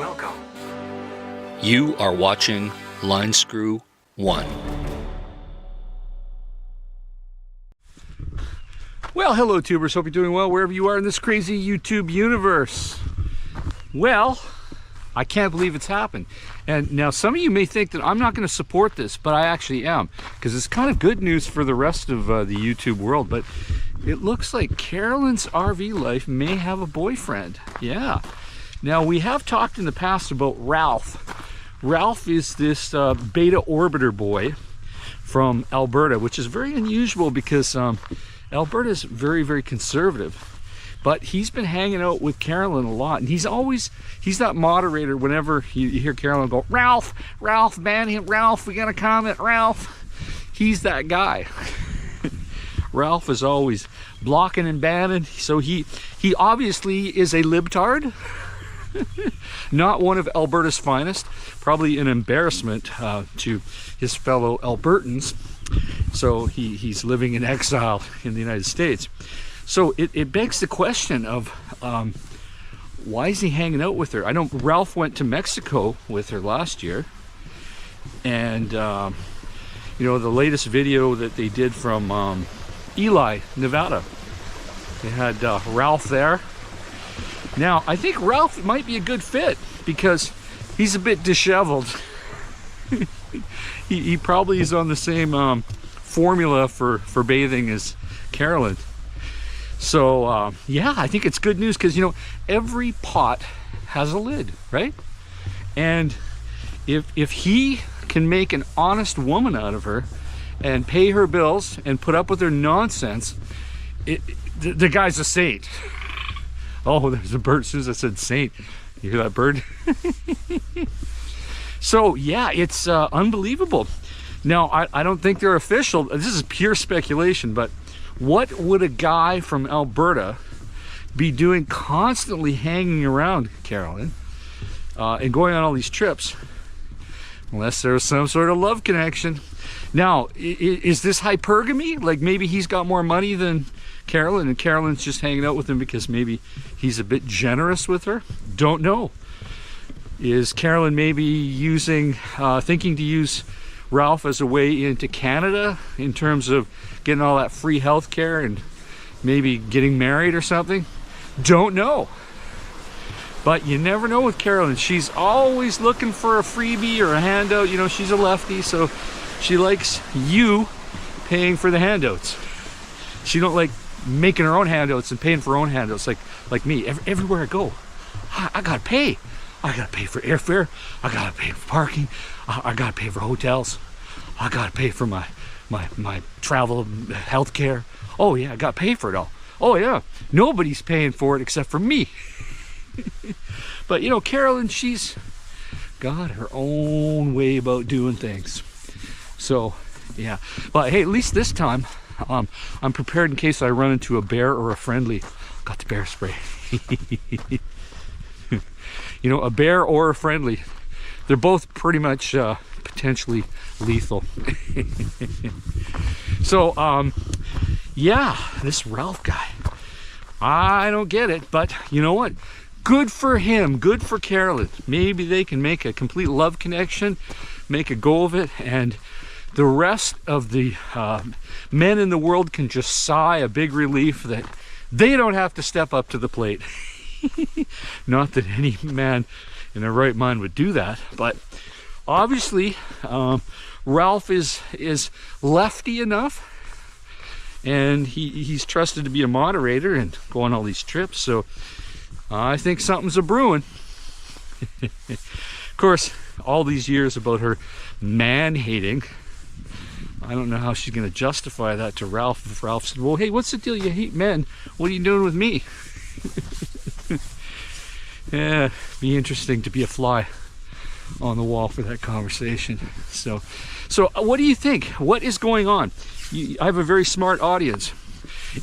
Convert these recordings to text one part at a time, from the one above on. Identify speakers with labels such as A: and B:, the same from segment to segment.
A: Welcome.
B: You are watching Line Screw 1.
C: Well, hello tubers, hope you're doing well wherever you are in this crazy YouTube universe. Well, I can't believe it's happened. And now some of you may think that I'm not going to support this, but I actually am, because it's kind of good news for the rest of the YouTube world. But it looks like Carolyn's RV life may have a boyfriend. Yeah. Now, we have talked in the past about Ralph. Ralph is this beta orbiter boy from Alberta, which is very unusual because Alberta is very, very conservative. But he's been hanging out with Carolyn a lot, and he's that moderator whenever you hear Carolyn go, Ralph, man, Ralph, we got a comment, Ralph. He's that guy. Ralph is always blocking and banning, so he obviously is a libtard. Not one of Alberta's finest, probably an embarrassment to his fellow Albertans. So he's living in exile in the United States. So it begs the question of why is he hanging out with her? I know Ralph went to Mexico with her last year, and you know, the latest video that they did from Ely, Nevada, they had Ralph there. Now, I think Ralph might be a good fit because he's a bit disheveled. he probably is on the same formula for bathing as Carolyn. So, yeah, I think it's good news because, you know, every pot has a lid, right? And if he can make an honest woman out of her and pay her bills and put up with her nonsense, the guy's a saint. Oh, there's a bird. As soon as I said saint, you hear that bird? So, yeah, it's unbelievable. Now, I don't think they're official. This is pure speculation, but what would a guy from Alberta be doing constantly hanging around Carolyn and going on all these trips unless there was some sort of love connection? Now, is this hypergamy? Like maybe he's got more money than Carolyn and Carolyn's just hanging out with him because maybe he's a bit generous with her? Don't know. Is Carolyn maybe thinking to use Ralph as a way into Canada in terms of getting all that free health care and maybe getting married or something? Don't know. But you never know with Carolyn. She's always looking for a freebie or a handout. You know, she's a lefty, so she likes you paying for the handouts. She don't like making her own handouts and paying for her own handouts like me. Everywhere I go, I gotta pay. I gotta pay for airfare. I gotta pay for parking. I gotta pay for hotels. I gotta pay for my travel health care. Oh yeah, I gotta pay for it all. Oh yeah, nobody's paying for it except for me. But you know, Carolyn, she's got her own way about doing things. So yeah, but hey, at least this time I'm prepared in case I run into a bear or a friendly. Got the bear spray. You know, a bear or a friendly, they're both pretty much potentially lethal. So yeah, this Ralph guy, I don't get it, but you know what? Good for him, good for Carolyn. Maybe they can make a complete love connection, make a go of it, and the rest of the men in the world can just sigh a big relief that they don't have to step up to the plate. Not that any man in their right mind would do that, but obviously Ralph is lefty enough, and he's trusted to be a moderator and go on all these trips, so I think something's a brewing. Of course, all these years about her man-hating, I don't know how she's going to justify that to Ralph. If Ralph said, well, hey, what's the deal? You hate men. What are you doing with me? Yeah, be interesting to be a fly on the wall for that conversation. So what do you think? What is going on? I have a very smart audience.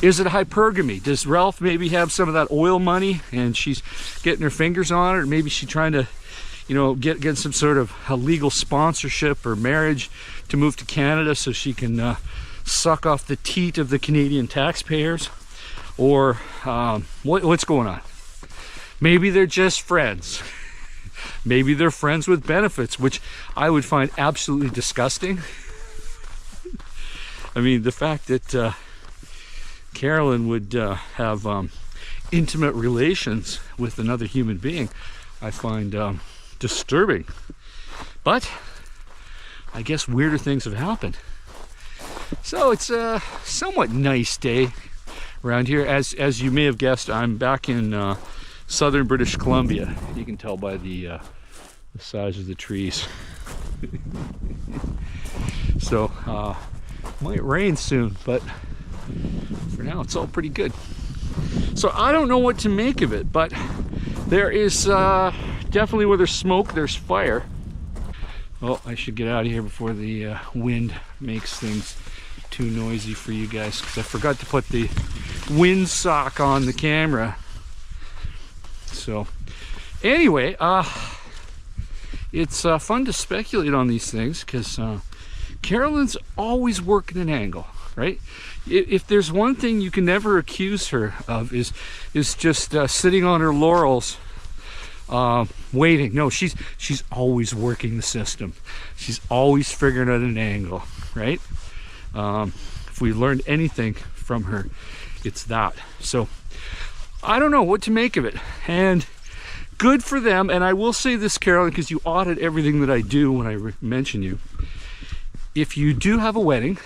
C: Is it hypergamy? Does Ralph maybe have some of that oil money and she's getting her fingers on it? Or maybe she's trying to, you know, get some sort of a legal sponsorship or marriage to move to Canada so she can suck off the teat of the Canadian taxpayers? Or what's going on? Maybe they're just friends. Maybe they're friends with benefits, which I would find absolutely disgusting. I mean, the fact that Carolyn would have intimate relations with another human being, I find disturbing. But I guess weirder things have happened. So it's a somewhat nice day around here. As you may have guessed, I'm back in southern British Columbia. You can tell by the size of the trees. So might rain soon, but for now it's all pretty good. So I don't know what to make of it, but there is definitely, where there's smoke, there's fire. Oh, I should get out of here before the wind makes things too noisy for you guys, because I forgot to put the windsock on the camera. So anyway, it's fun to speculate on these things, because Carolyn's always working an angle, right? If there's one thing you can never accuse her of is just sitting on her laurels, waiting. No, she's always working the system. She's always figuring out an angle, right? If we learned anything from her, it's that. So I don't know what to make of it, and good for them. And I will say this, Carolyn, because you audit everything that I do when I mention you. If you do have a wedding,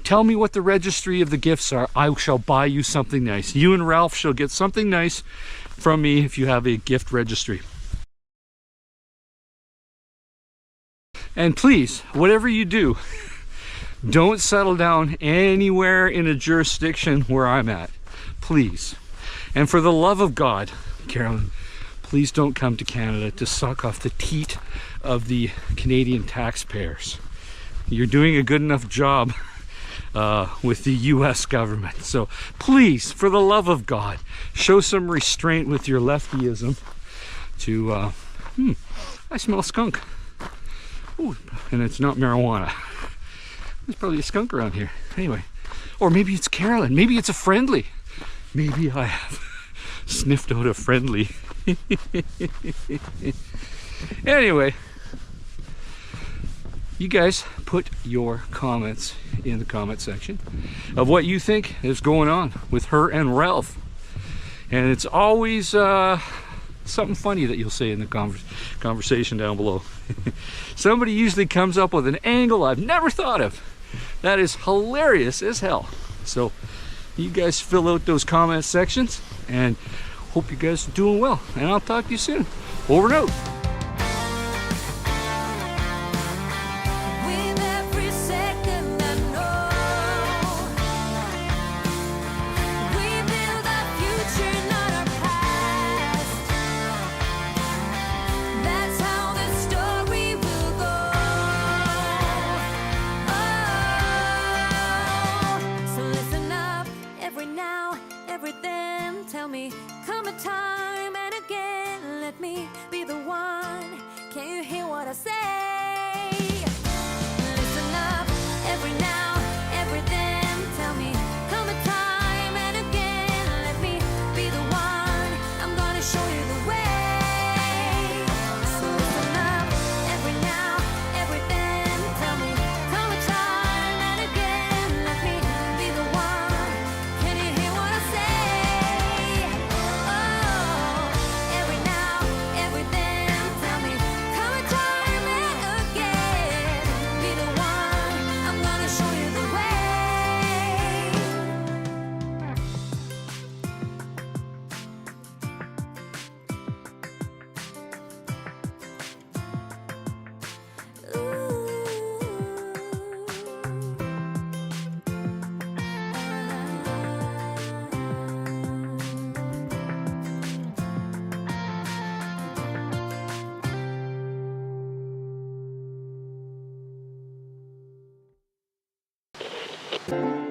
C: tell me what the registry of the gifts are. I shall buy you something nice. You and Ralph shall get something nice from me if you have a gift registry. And please, whatever you do, don't settle down anywhere in a jurisdiction where I'm at. Please. And for the love of God, Carolyn, please don't come to Canada to suck off the teat of the Canadian taxpayers. You're doing a good enough job with the US government. So please, for the love of God, show some restraint with your leftyism to, I smell skunk. Ooh, and it's not marijuana. There's probably a skunk around here. Anyway, or maybe it's Carolyn. Maybe it's a friendly. Maybe I have sniffed out a friendly. Anyway, you guys put your comments in the comment section of what you think is going on with her and Ralph. And it's always something funny that you'll say in the conversation down below. Somebody usually comes up with an angle I've never thought of. That is hilarious as hell. So you guys fill out those comment sections, and hope you guys are doing well. And I'll talk to you soon. Over and out.
A: Tell me, come a time and again, let me be the one. Can you hear what I say? Listen up, every now, every then. Tell me, come a time and again, let me be the one. I'm gonna show you the way. So listen up, every now, every then. Tell me, come a time and again, let me be the one. Can you hear what I say?
D: Thank you.